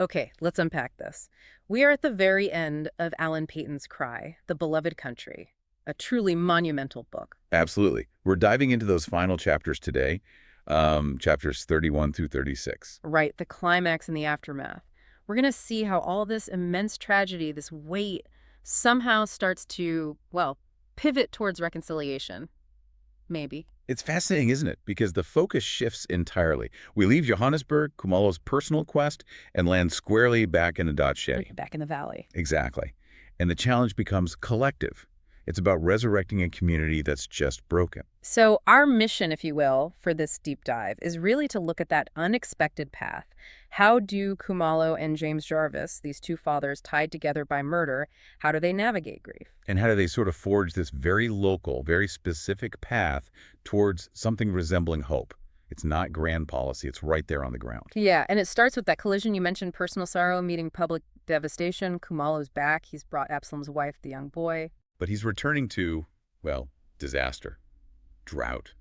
Okay, let's unpack this. We are at the very end of Alan Paton's Cry, The Beloved Country, a truly monumental book. Absolutely. We're diving into those final chapters today, chapters 31 through 36. Right, the climax and the aftermath. We're going to see how all this immense tragedy, this weight, somehow starts to, well, pivot towards reconciliation. Maybe. It's fascinating, isn't it? Because the focus shifts entirely. We leave Johannesburg, Kumalo's personal quest, and land squarely back in Adat Shetty. Back in the valley. Exactly. And the challenge becomes collective. It's about resurrecting a community that's just broken. So our mission, if you will, for this deep dive is really to look at that unexpected path. How do Khumalo and James Jarvis, these two fathers tied together by murder, how do they navigate grief? And how do they sort of forge this very local, very specific path towards something resembling hope? It's not grand policy. It's right there on the ground. Yeah, and it starts with that collision you mentioned, personal sorrow meeting public devastation. Khumalo's back. He's brought Absalom's wife, the young boy. But he's returning to, well, disaster, drought,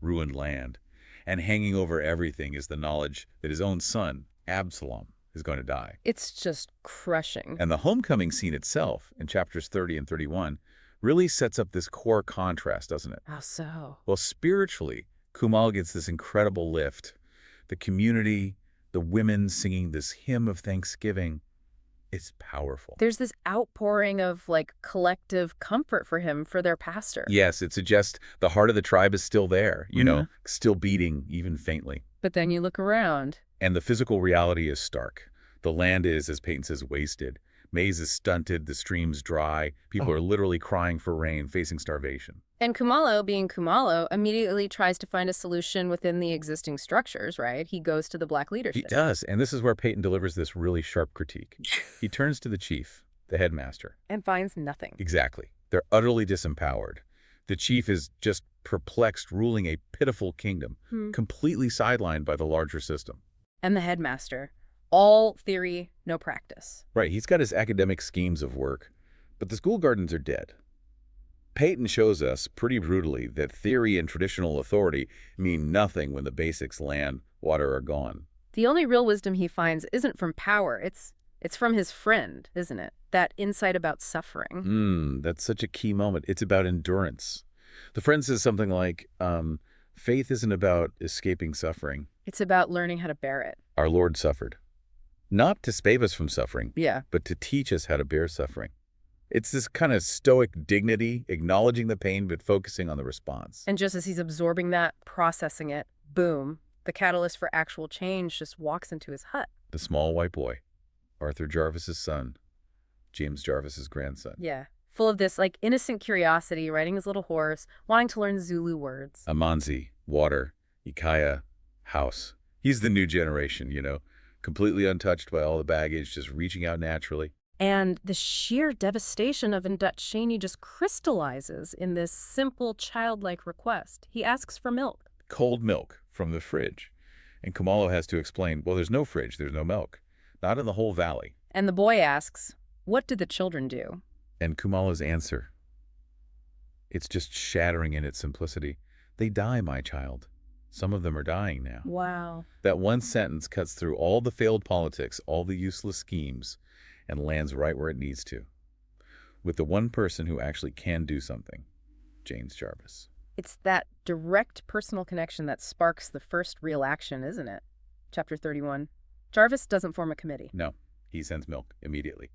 ruined land. And hanging over everything is the knowledge that his own son, Absalom, is going to die. It's just crushing. And the homecoming scene itself, in chapters 30 and 31, really sets up this core contrast, doesn't it? How so? Well, spiritually, Kumal gets this incredible lift. The community, the women singing this hymn of thanksgiving, it's powerful. There's this outpouring of, like, collective comfort for him, for their pastor. Yes, it suggests the heart of the tribe is still there, still beating, even faintly. But then you look around. And the physical reality is stark. The land is, as Peyton says, wasted. Maize is stunted, the stream's dry. People are literally crying for rain, facing starvation. And Khumalo, being Khumalo, immediately tries to find a solution within the existing structures, right? He goes to the black leadership. He does, and this is where Peyton delivers this really sharp critique. He turns to the chief, the headmaster. And finds nothing. Exactly. They're utterly disempowered. The chief is just perplexed, ruling a pitiful kingdom, completely sidelined by the larger system. And the headmaster. All theory, no practice. Right, he's got his academic schemes of work, but the school gardens are dead. Peyton shows us pretty brutally that theory and traditional authority mean nothing when the basics, land, water, are gone. The only real wisdom he finds isn't from power. It's from his friend, isn't it? That insight about suffering. That's such a key moment. It's about endurance. The friend says something like, faith isn't about escaping suffering. It's about learning how to bear it. Our Lord suffered. Not to save us from suffering, Yeah. but to teach us how to bear suffering. It's this kind of stoic dignity, acknowledging the pain but focusing on the response. And just as he's absorbing that, processing it, boom, the catalyst for actual change just walks into his hut. The small white boy, Arthur Jarvis's son, James Jarvis's grandson. Yeah. Full of this, like, innocent curiosity, riding his little horse, wanting to learn Zulu words. Amanzi, water, Ikaya, house. He's the new generation, completely untouched by all the baggage, just reaching out naturally. And the sheer devastation of Ndutsheni just crystallizes in this simple, childlike request. He asks for milk. Cold milk from the fridge. And Khumalo has to explain, well, there's no fridge, there's no milk. Not in the whole valley. And the boy asks, what did the children do? And Khumalo's answer, it's just shattering in its simplicity. They die, my child. Some of them are dying now. Wow. That one sentence cuts through all the failed politics, all the useless schemes, and lands right where it needs to. With the one person who actually can do something, James Jarvis. It's that direct personal connection that sparks the first real action, isn't it? Chapter 31. Jarvis doesn't form a committee. No, he sends milk immediately,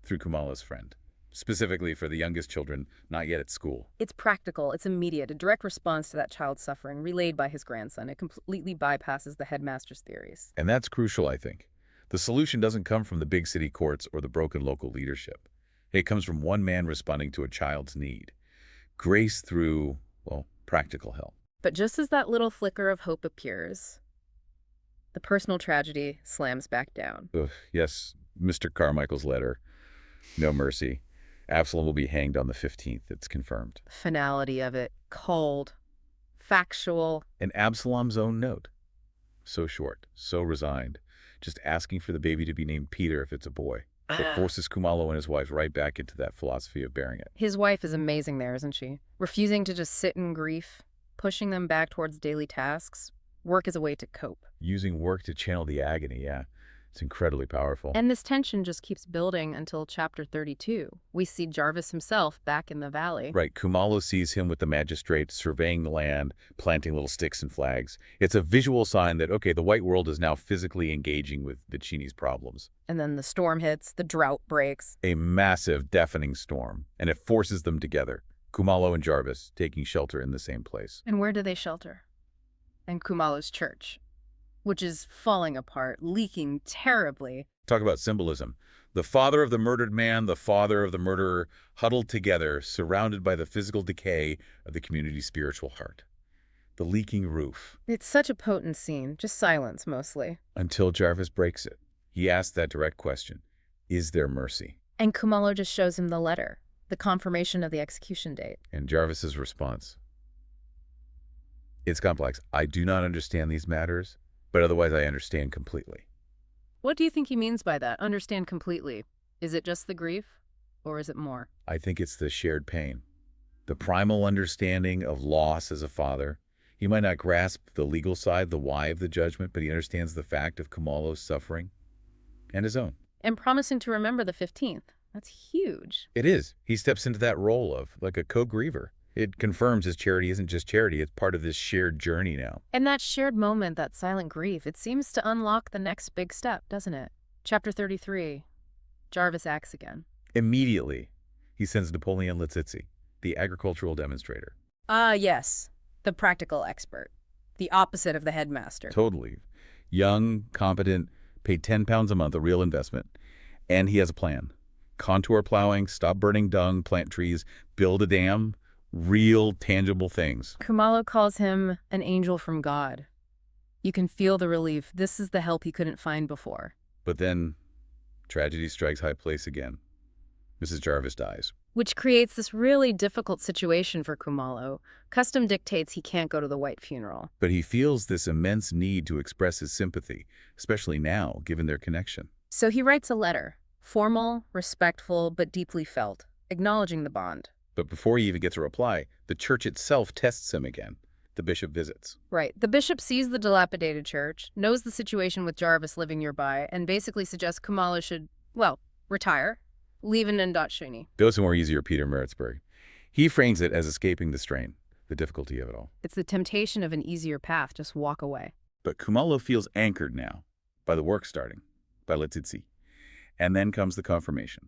through Khumalo's friend. Specifically for the youngest children not yet at school. It's practical, it's immediate, a direct response to that child's suffering, relayed by his grandson. It completely bypasses the headmaster's theories. And that's crucial, I think. The solution doesn't come from the big city courts or the broken local leadership. It comes from one man responding to a child's need. Grace through, well, practical help. But just as that little flicker of hope appears, the personal tragedy slams back down. Ugh, yes, Mr. Carmichael's letter. No mercy. Absalom will be hanged on the 15th, it's confirmed. Finality of it, cold, factual. And Absalom's own note. So short, so resigned, just asking for the baby to be named Peter if it's a boy. It forces Khumalo and his wife right back into that philosophy of bearing it. His wife is amazing there, isn't she? Refusing to just sit in grief, pushing them back towards daily tasks. Work is a way to cope. Using work to channel the agony, yeah. It's incredibly powerful. And this tension just keeps building until chapter 32. We see Jarvis himself back in the valley. Right, Kumalo sees him with the magistrate surveying the land, planting little sticks and flags. It's a visual sign that, okay, the white world is now physically engaging with the Chini's problems. And then the storm hits, the drought breaks. A massive, deafening storm, and it forces them together, Kumalo and Jarvis taking shelter in the same place. And where do they shelter? In Kumalo's church, which is falling apart, leaking terribly. Talk about symbolism. The father of the murdered man, the father of the murderer, huddled together, surrounded by the physical decay of the community's spiritual heart. The leaking roof. It's such a potent scene, just silence mostly. Until Jarvis breaks it. He asks that direct question. Is there mercy? And Kumalo just shows him the letter, the confirmation of the execution date. And Jarvis's response. It's complex. I do not understand these matters, but otherwise I understand completely. What do you think he means by that? Understand completely. Is it just the grief, or is it more? I think it's the shared pain. The primal understanding of loss as a father. He might not grasp the legal side, the why of the judgment, but he understands the fact of Kumalo's suffering and his own. And promising to remember the 15th. That's huge. It is. He steps into that role of like a co-griever. It confirms his charity isn't just charity, it's part of this shared journey now. And that shared moment, that silent grief, it seems to unlock the next big step, doesn't it? Chapter 33. Jarvis acts again. Immediately, he sends Napoleon Litsitsi, the agricultural demonstrator. Ah, yes. The practical expert. The opposite of the headmaster. Totally. Young, competent, paid 10 pounds a month, a real investment. And he has a plan. Contour plowing, stop burning dung, plant trees, build a dam. Real, tangible things. Kumalo calls him an angel from God. You can feel the relief. This is the help he couldn't find before. But then, tragedy strikes high place again. Mrs. Jarvis dies. Which creates this really difficult situation for Kumalo. Custom dictates he can't go to the white funeral. But he feels this immense need to express his sympathy, especially now, given their connection. So he writes a letter. Formal, respectful, but deeply felt, acknowledging the bond. But before he even gets a reply, the church itself tests him again. The bishop visits. Right. The bishop sees the dilapidated church, knows the situation with Jarvis living nearby, and basically suggests Kumalo should, well, retire, leave in Indochini. Go somewhere easier, Peter Maritzburg. He frames it as escaping the strain, the difficulty of it all. It's the temptation of an easier path, just walk away. But Kumalo feels anchored now by the work starting, by Litsitsi. And then comes the confirmation.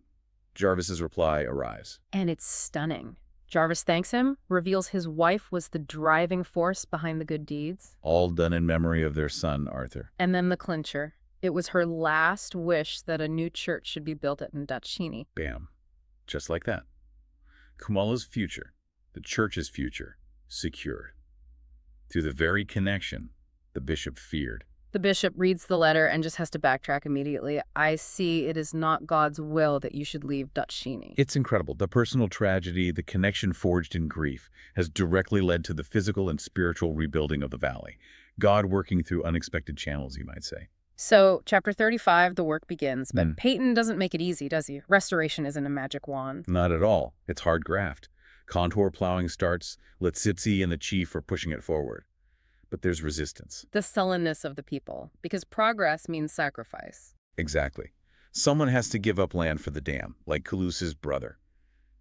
Jarvis's reply arrives. And it's stunning. Jarvis thanks him, reveals his wife was the driving force behind the good deeds. All done in memory of their son, Arthur. And then the clincher. It was her last wish that a new church should be built at Indochini. Bam. Just like that. Kumalo's future, the church's future, secured. Through the very connection the bishop feared. The bishop reads the letter and just has to backtrack immediately. I see it is not God's will that you should leave Dutchini. It's incredible. The personal tragedy, the connection forged in grief, has directly led to the physical and spiritual rebuilding of the valley. God working through unexpected channels, you might say. So, chapter 35, the work begins, but Peyton doesn't make it easy, does he? Restoration isn't a magic wand. Not at all. It's hard graft. Contour plowing starts. Litsitsi and the chief are pushing it forward. But there's resistance. The sullenness of the people, because progress means sacrifice. Exactly. Someone has to give up land for the dam, like Calus's brother.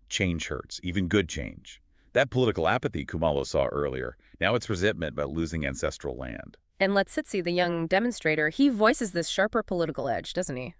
Change hurts, even good change. That political apathy Kumalo saw earlier, now it's resentment about losing ancestral land. And Letsitsi, the young demonstrator, he voices this sharper political edge, doesn't he?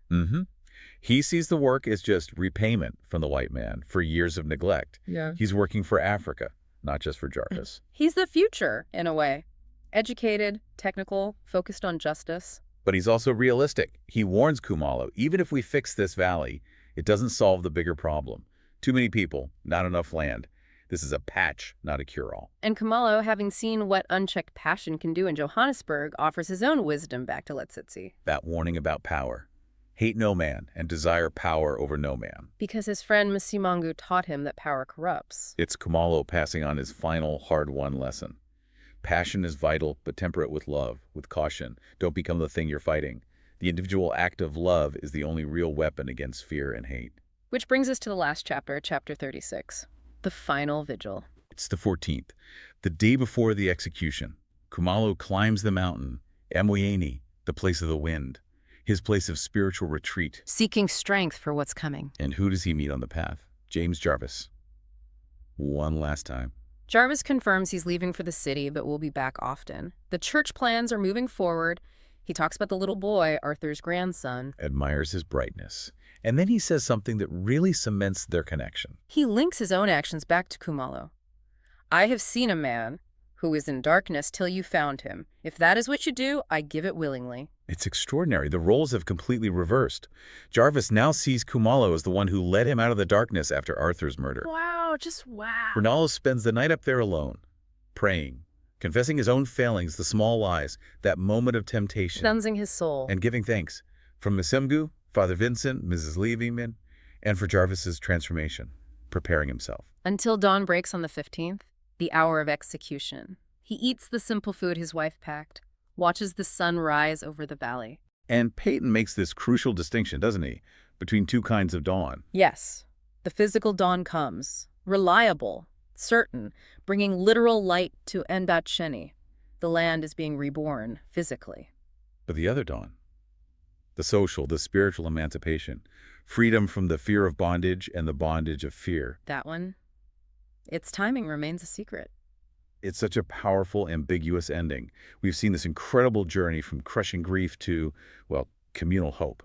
He sees the work as just repayment from the white man for years of neglect. Yeah. He's working for Africa, not just for Jarvis. He's the future, in a way. Educated, technical, focused on justice. But he's also realistic. He warns Kumalo, even if we fix this valley, it doesn't solve the bigger problem. Too many people, not enough land. This is a patch, not a cure-all. And Kumalo, having seen what unchecked passion can do in Johannesburg, offers his own wisdom back to Letsitsi. That warning about power. Hate no man and desire power over no man. Because his friend Masimangu taught him that power corrupts. It's Kumalo passing on his final hard-won lesson. Passion is vital, but temper it with love, with caution. Don't become the thing you're fighting. The individual act of love is the only real weapon against fear and hate. Which brings us to the last chapter, chapter 36. The final vigil. It's the 14th, the day before the execution. Kumalo climbs the mountain, Emwieni, the place of the wind. his place of spiritual retreat. Seeking strength for what's coming. And who does he meet on the path? James Jarvis. One last time. Jarvis confirms he's leaving for the city, but will be back often. The church plans are moving forward. He talks about the little boy, Arthur's grandson. Admires his brightness. And then he says something that really cements their connection. He links his own actions back to Khumalo. I have seen a man who is in darkness till you found him. If that is what you do, I give it willingly. It's extraordinary. The roles have completely reversed. Jarvis now sees Khumalo as the one who led him out of the darkness after Arthur's murder. Wow, just wow. Rinaldo spends the night up there alone, praying, confessing his own failings, the small lies, that moment of temptation. Cleansing his soul. And giving thanks. From Msemgu, Father Vincent, Mrs. Levyman, and for Jarvis's transformation, preparing himself. Until dawn breaks on the 15th, the hour of execution. He eats the simple food his wife packed, watches the sun rise over the valley. And Peyton makes this crucial distinction, doesn't he, between two kinds of dawn. Yes, the physical dawn comes, reliable, certain, bringing literal light to Endacheni. The land is being reborn physically. But the other dawn, the social, the spiritual emancipation, freedom from the fear of bondage and the bondage of fear. That one, its timing remains a secret. It's such a powerful, ambiguous ending. We've seen this incredible journey from crushing grief to, well, communal hope.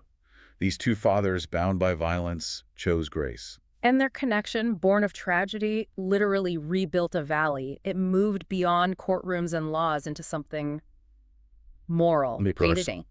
These two fathers, bound by violence, chose grace. And their connection, born of tragedy, literally rebuilt a valley. It moved beyond courtrooms and laws into something moral.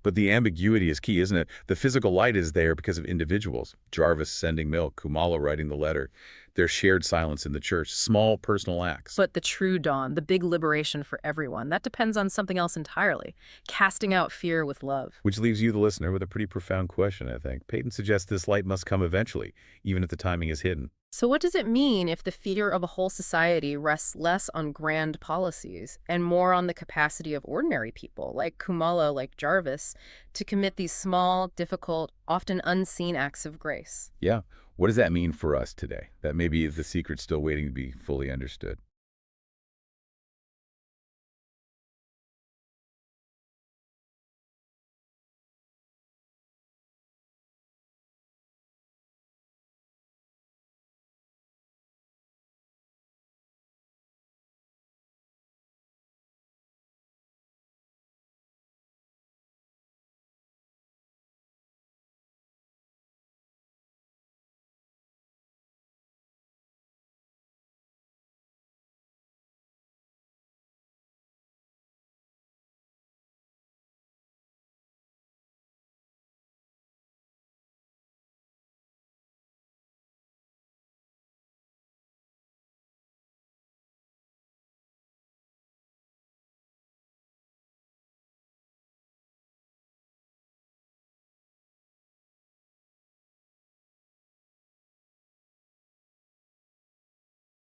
But the ambiguity is key, isn't it? The physical light is there because of individuals. Jarvis sending milk, Khumalo writing the letter, their shared silence in the church, small personal acts. But the true dawn, the big liberation for everyone, that depends on something else entirely, casting out fear with love. Which leaves you, the listener, with a pretty profound question, I think. Peyton suggests this light must come eventually, even if the timing is hidden. So what does it mean if the fear of a whole society rests less on grand policies and more on the capacity of ordinary people, like Khumalo, like Jarvis, to commit these small, difficult, often unseen acts of grace? Yeah. What does that mean for us today? That may be the secret still waiting to be fully understood.